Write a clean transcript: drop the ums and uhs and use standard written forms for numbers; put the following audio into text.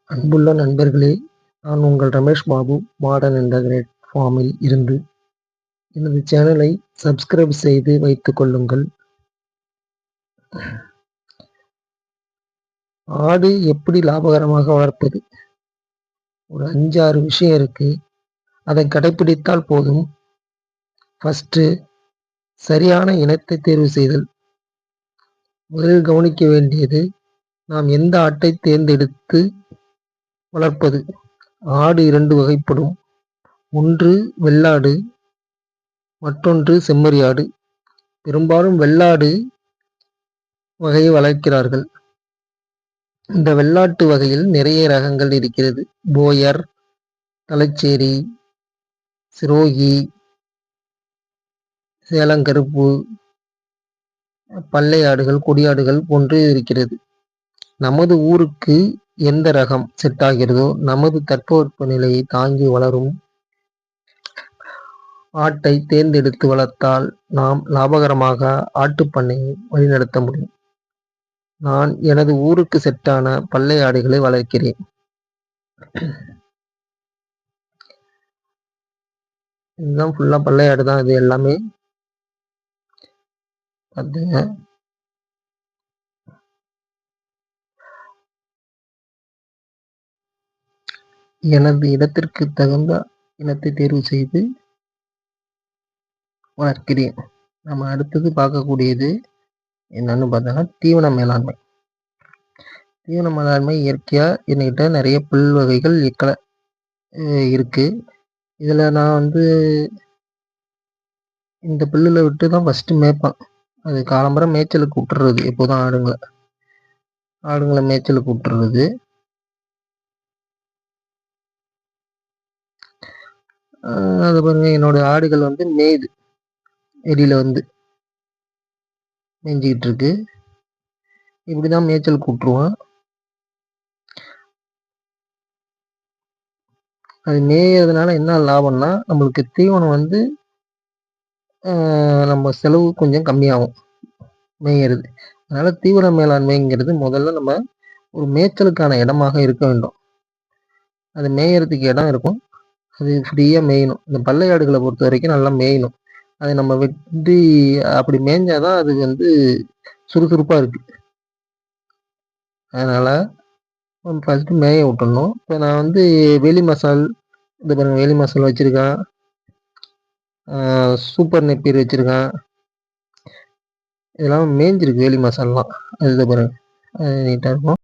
அன்புள்ள நண்பர்களே, நான் உங்கள் ரமேஷ் பாபு மாடர்ன் இன்டகிரேட் ஃபார்மில் இருந்து. எனது சேனலை சப்ஸ்கிரைப் செய்து வைத்துக் கொள்ளுங்கள். ஆடு எப்படி லாபகரமாக வளர்ப்பது? ஒரு 5-6 விஷயம் இருக்கு. அதை கடைப்பிடித்தால் போதும். ஃபர்ஸ்ட், சரியான இனத்தை தேர்வு செய்தல். முதலில் கவனிக்க வேண்டியது, நாம் எந்த ஆட்டை தேர்ந்தெடுத்து வளர்ப்பது. ஆடு 2 வகைப்படும். ஒன்று வெள்ளாடு, மற்றொன்று செம்மறி ஆடு. பெரும்பாலும் வெள்ளாடு வகையை வளர்க்கிறார்கள். இந்த வெள்ளாட்டு வகையில் நிறைய ரகங்கள் இருக்கிறது. போயர், தலைச்சேரி, சிரோகி, சேலங்கருப்பு, பல்லை ஆடுகள், கொடியாடுகள் போன்று இருக்கிறது. நமது ஊருக்கு எந்த ரகம் செட் ஆகிறதோ, நமது தட்பவெப்ப நிலையை தாங்கி வளரும் ஆட்டை தேர்ந்தெடுத்து வளர்த்தால் நாம் லாபகரமாக ஆட்டுப்பண்ணையை வழிநடத்த முடியும். நான் எனது ஊருக்கு செட்டான பல்லை ஆடுகளை வளர்க்கிறேன். இதுதான் ஃபுல்லா பல்லை ஆடு தான். இது எல்லாமே பார்த்துங்க. எனது இடத்திற்கு தகுந்த இனத்தை தேர்வு செய்து வளர்க்கிறேன். நம்ம அடுத்தது பார்க்கக்கூடியது என்னன்னு பார்த்தோன்னா தீவன மேலாண்மை. தீவன மேலாண்மை இயற்கையாக என்கிட்ட நிறைய புல் வகைகள் இருக்கு. இதில் நான் இந்த புல்லில் விட்டு தான் ஃபஸ்ட்டு மேய்ப்பேன். அது காலம்பரை மேய்ச்சலுக்கு விட்டுறது. எப்போதும் ஆடுங்களை மேய்ச்சலுக்கு விட்டுறது. அது பாருங்க, என்னோட ஆடுகள் மேயுது, வெளியில மேய்ஞ்சிக்கிட்டு இருக்கு. இப்படிதான் மேய்ச்சலுக்கு விட்டுருவேன். அது மேயறதுனால என்ன லாபம்னா, நம்மளுக்கு தீவனம் நம்ம செலவு கொஞ்சம் கம்மியாகும் மேயறது. அதனால தீவன மேலாண்மைங்கிறது முதல்ல நம்ம ஒரு மேய்ச்சலுக்கான இடமாக இருக்க வேண்டும். அது மேயறதுக்கு இடம் இருக்கும், அது ஃப்ரீயாக மேயணும். இந்த பல்லை ஆடுகளை பொறுத்த வரைக்கும் நல்லா மேயணும். அதை நம்ம வெட்டி அப்படி மேய்ஞ்சாதான் அது சுறுசுறுப்பாக இருக்கு. அதனால் ஃபஸ்ட்டு மேய விட்டுடணும். இப்போ நான் வேலி மசால், இந்த பாருங்க, வேலி மசால் வச்சுருக்கேன், சூப்பர் நெப்பீர் வச்சுருக்கேன். இதெல்லாம் மேய்ஞ்சிருக்கு வேலி மசால்லாம். அது பாருங்க, நீட்டாக இருக்கும்.